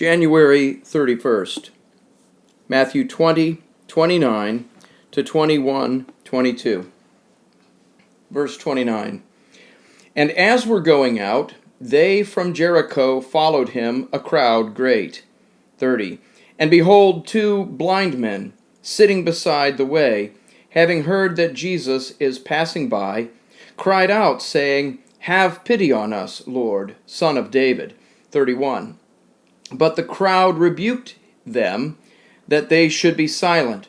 January 31st, Matthew 20:29 to 21:22. Verse 29. And as we're going out, they from Jericho followed him, a crowd great. 30. And behold, two blind men, sitting beside the way, having heard that Jesus is passing by, cried out, saying, Have pity on us, Lord, Son of David. 31. But the crowd rebuked them, that they should be silent.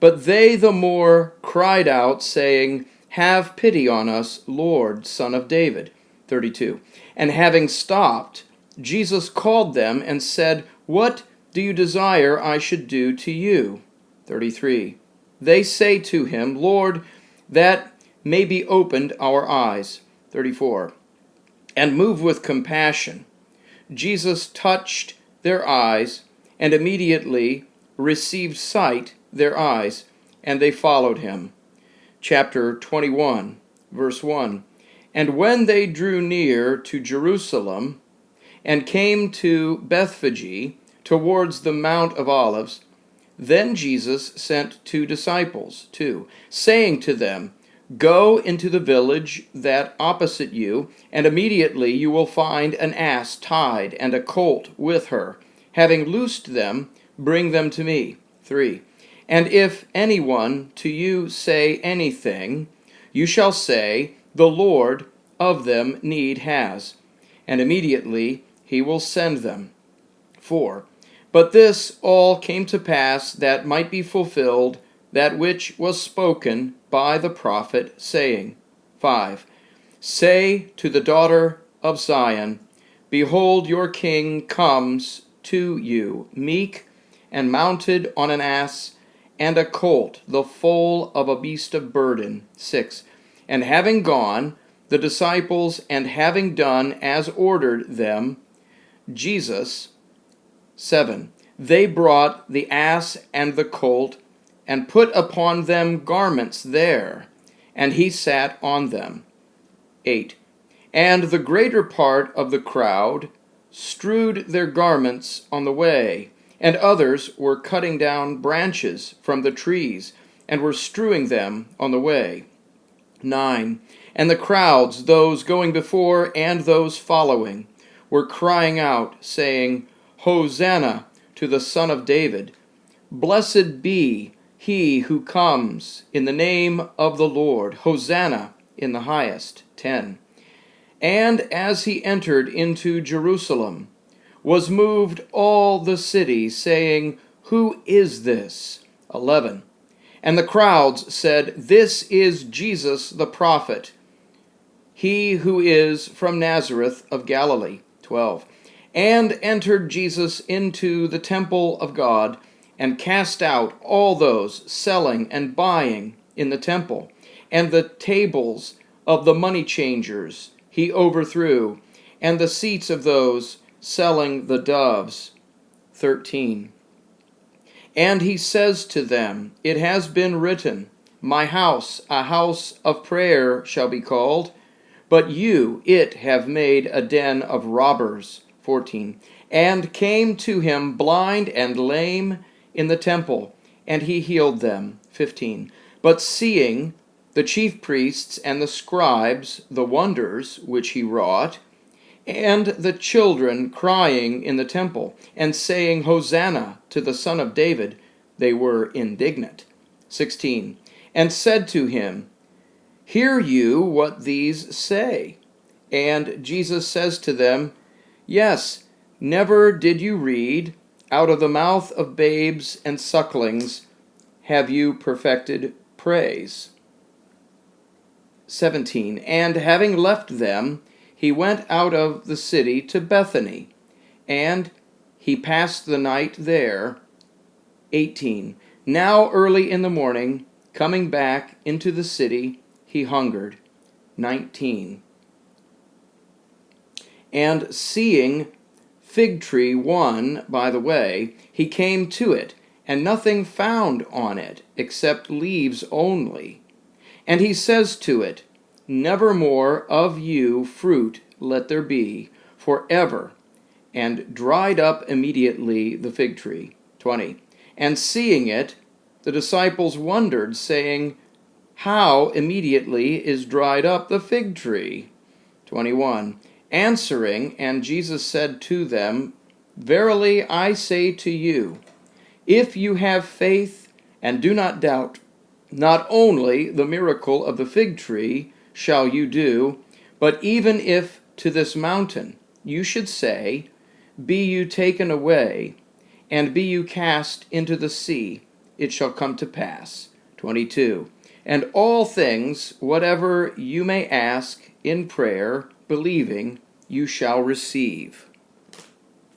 But they the more cried out, saying, Have pity on us, Lord, Son of David. 32. And having stopped, Jesus called them and said, What do you desire I should do to you? 33. They say to him, Lord, that may be opened our eyes. 34. And moved with compassion, Jesus touched their eyes, and immediately received sight their eyes, and they followed him. Chapter 21, verse 1. And when they drew near to Jerusalem, and came to Bethphage, towards the Mount of Olives, then Jesus sent two disciples, saying to them, Go into the village that opposite you, and immediately you will find an ass tied and a colt with her. Having loosed them, bring them to me. 3. And if anyone to you say anything, you shall say, The Lord of them need has, and immediately he will send them. 4. But this all came to pass that might be fulfilled that which was spoken by the prophet, saying, 5. Say to the daughter of Zion, Behold, your king comes to you, meek and mounted on an ass, and a colt, the foal of a beast of burden. 6. And having gone, the disciples, and having done as ordered them, Jesus. 7. They brought the ass and the colt, and put upon them garments there, and he sat on them. 8. And the greater part of the crowd strewed their garments on the way, and others were cutting down branches from the trees, and were strewing them on the way. 9. And the crowds, those going before and those following, were crying out, saying, Hosanna to the Son of David. Blessed be he who comes in the name of the Lord. Hosanna in the highest. 10. And as he entered into Jerusalem, was moved all the city, saying, Who is this? 11. And the crowds said, This is Jesus the prophet, he who is from Nazareth of Galilee. 12. And entered Jesus into the temple of God, and cast out all those selling and buying in the temple, and the tables of the money changers he overthrew, and the seats of those selling the doves. 13. And he says to them, It has been written, My house, a house of prayer shall be called, but you it have made a den of robbers. 14. And came to him blind and lame in the temple, and he healed them. 15. But seeing the chief priests and the scribes the wonders which he wrought, and the children crying in the temple, and saying, Hosanna to the Son of David, they were indignant. 16. And said to him, Hear you what these say? And Jesus says to them, Yes, never did you read, Out of the mouth of babes and sucklings have you perfected praise. 17. And having left them, he went out of the city to Bethany, and he passed the night there. 18. Now early in the morning, coming back into the city, he hungered. 19. And seeing fig tree one by the way, he came to it, and nothing found on it, except leaves only. And he says to it, Nevermore of you fruit let there be, forever. and dried up immediately the fig tree. 20. And seeing it, the disciples wondered, saying, How immediately is dried up the fig tree? 21. Answering, and Jesus said to them, Verily I say to you, if you have faith and do not doubt, not only the miracle of the fig tree shall you do, but even if to this mountain you should say, Be you taken away, and be you cast into the sea, it shall come to pass. 22. And all things, whatever you may ask in prayer, believing, you shall receive.